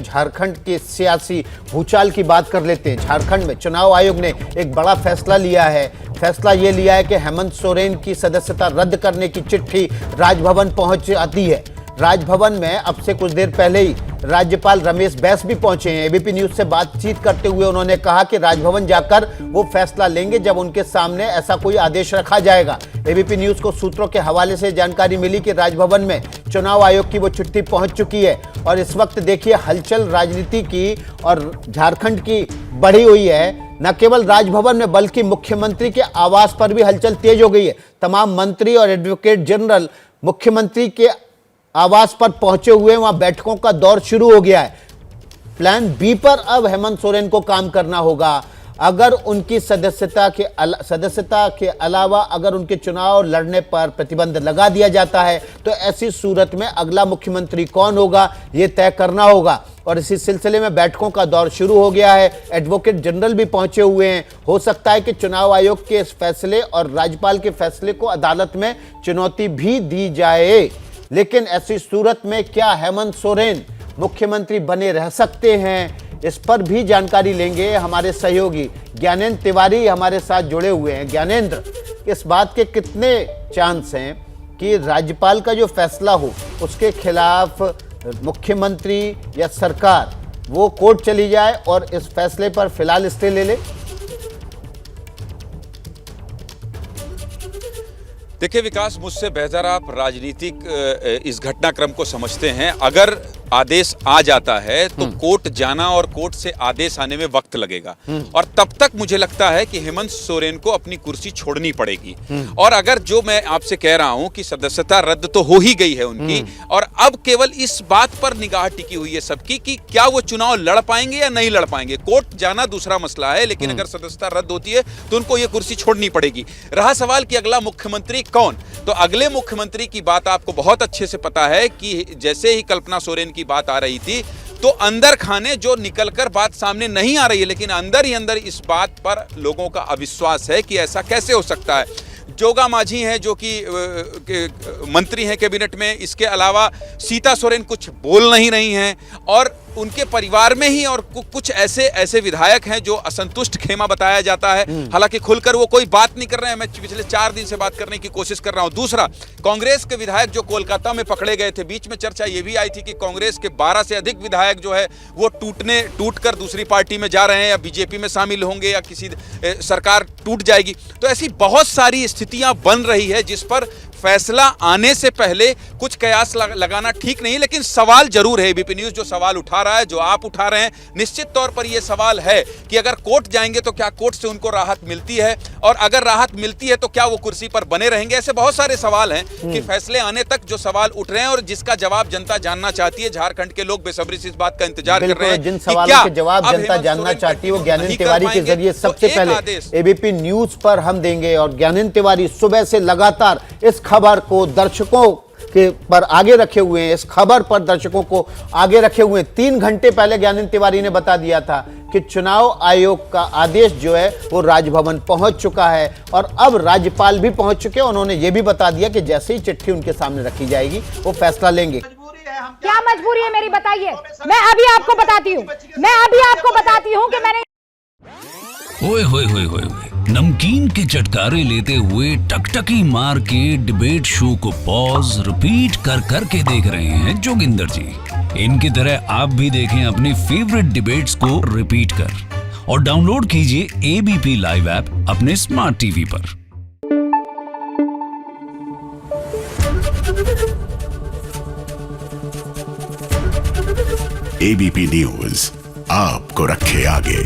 झारखंड के सियासी भूचाल की बात कर लेते हैं। झारखंड में चुनाव आयोग ने एक बड़ा फैसला लिया है। फैसला ये लिया है कि हेमंत सोरेन की सदस्यता रद्द करने की चिट्ठी राजभवन पहुंच आती है। राजभवन में अब से कुछ देर पहले ही राज्यपाल रमेश बैस भी पहुंचे हैं। एबीपी न्यूज से बातचीत करते हुए उन्होंने कहा कि राजभवन जाकर वो फैसला लेंगे जब उनके सामने ऐसा कोई आदेश रखा जाएगा। एबीपी न्यूज को सूत्रों के हवाले से जानकारी मिली कि राजभवन में चुनाव आयोग की वो चिट्ठी पहुंच चुकी है और इस वक्त देखिए हलचल राजनीति की और झारखंड की बढ़ी हुई है। न केवल राजभवन में बल्कि मुख्यमंत्री के आवास पर भी हलचल तेज हो गई है। तमाम मंत्री और एडवोकेट जनरल मुख्यमंत्री के आवास पर पहुंचे हुए, वहां बैठकों का दौर शुरू हो गया है। प्लान बी पर अब हेमंत सोरेन को काम करना होगा। अगर उनकी सदस्यता के अलावा अगर उनके चुनाव लड़ने पर प्रतिबंध लगा दिया जाता है तो ऐसी सूरत में अगला मुख्यमंत्री कौन होगा ये तय करना होगा। और इसी सिलसिले में बैठकों का दौर शुरू हो गया है। एडवोकेट जनरल भी पहुंचे हुए हैं। हो सकता है कि चुनाव आयोग के इस फैसले और राज्यपाल के फैसले को अदालत में चुनौती भी दी जाए। लेकिन ऐसी सूरत में क्या हेमंत सोरेन मुख्यमंत्री बने रह सकते हैं, इस पर भी जानकारी लेंगे। हमारे सहयोगी ज्ञानेंद्र तिवारी हमारे साथ जुड़े हुए हैं। ज्ञानेंद्र, इस बात के कितने चांस हैं कि राज्यपाल का जो फैसला हो उसके खिलाफ मुख्यमंत्री या सरकार वो कोर्ट चली जाए और इस फैसले पर फिलहाल स्टे ले ले? देखिए विकास, मुझसे बेहतर आप राजनीतिक इस घटनाक्रम को समझते हैं। अगर आदेश आ जाता है तो कोर्ट जाना और कोर्ट से आदेश आने में वक्त लगेगा और तब तक मुझे लगता है कि हेमंत सोरेन को अपनी कुर्सी छोड़नी पड़ेगी। और अगर जो मैं आपसे कह रहा हूं कि सदस्यता रद्द तो हो ही गई है उनकी और अब केवल इस बात पर निगाह टिकी हुई है सबकी कि क्या वो चुनाव लड़ पाएंगे या नहीं लड़ पाएंगे। कोर्ट जाना दूसरा मसला है, लेकिन अगर सदस्यता रद्द होती है तो उनको ये कुर्सी छोड़नी पड़ेगी। रहा सवाल कि अगला मुख्यमंत्री कौन, तो अगले मुख्यमंत्री की बात आपको बहुत अच्छे से पता है कि जैसे ही कल्पना सोरेन की बात आ रही थी तो अंदर खाने जो निकलकर बात सामने नहीं आ रही है, लेकिन अंदर ही अंदर इस बात पर लोगों का अविश्वास है कि ऐसा कैसे हो सकता है। जोगा मांझी हैं जो कि मंत्री हैं कैबिनेट में, इसके अलावा सीता सोरेन कुछ बोल नहीं रही हैं और उनके परिवार में ही और कुछ ऐसे विधायक हैं जो असंतुष्ट खेमा बताया जाता है। हालांकि खुलकर वो कोई बात नहीं कर रहे हैं। मैं पिछले 4 दिन से बात करने की कोशिश कर रहा हूं। दूसरा, कांग्रेस के विधायक जो कोलकाता में पकड़े गए थे, बीच में चर्चा ये भी आई थी कि कांग्रेस के 12 से अधिक विधायक जो है वो टूटकर दूसरी पार्टी में जा रहे हैं या बीजेपी में शामिल होंगे या किसी सरकार टूट जाएगी। तो ऐसी बहुत सारी स्थितियां बन रही है जिस पर फैसला आने से पहले कुछ कयास लगाना ठीक नहीं। लेकिन सवाल जरूर है, एबीपी न्यूज जो सवाल उठा रहा है, जो आप उठा रहे हैं, निश्चित तौर पर यह सवाल है कि अगर कोर्ट जाएंगे तो क्या कोर्ट से उनको राहत मिलती है और अगर राहत मिलती है तो क्या वो कुर्सी पर बने रहेंगे। ऐसे बहुत सारे सवाल हैं कि फैसले आने तक जो सवाल उठ रहे हैं और जिसका जवाब जनता जानना चाहती है। झारखंड के लोग बेसब्री से इस बात का इंतजार कर रहे हैं। जिन सवालों के जवाब जनता जानना चाहती है वो ज्ञानेंद्र तिवारी के जरिए सबसे पहले एबीपी न्यूज पर हम देंगे। और ज्ञानेंद्र तिवारी सुबह से लगातार इस खबर को दर्शकों के पर आगे रखे हुए हैं, इस खबर पर दर्शकों को आगे रखे हुए हैं। 3 घंटे पहले ज्ञानेंद्र तिवारी ने बता दिया था कि चुनाव आयोग का आदेश जो है वो राजभवन पहुंच चुका है और अब राज्यपाल भी पहुंच चुके हैं। उन्होंने ये भी बता दिया कि जैसे ही चिट्ठी उनके सामने रखी जाएगी वो फैसला लेंगे। क्या मजबूरी है मेरी, बताइए। मैं अभी आपको बताती हूँ कि मैंने ओए होए होए होए नमकीन के चटकारे लेते हुए टकटकी मार के डिबेट शो को पॉज रिपीट कर करके देख रहे हैं जोगिंदर जी। इनकी तरह आप भी देखें अपनी फेवरेट डिबेट्स को रिपीट कर और डाउनलोड कीजिए एबीपी लाइव ऐप अपने स्मार्ट टीवी पर। एबीपी न्यूज आपको रखे आगे।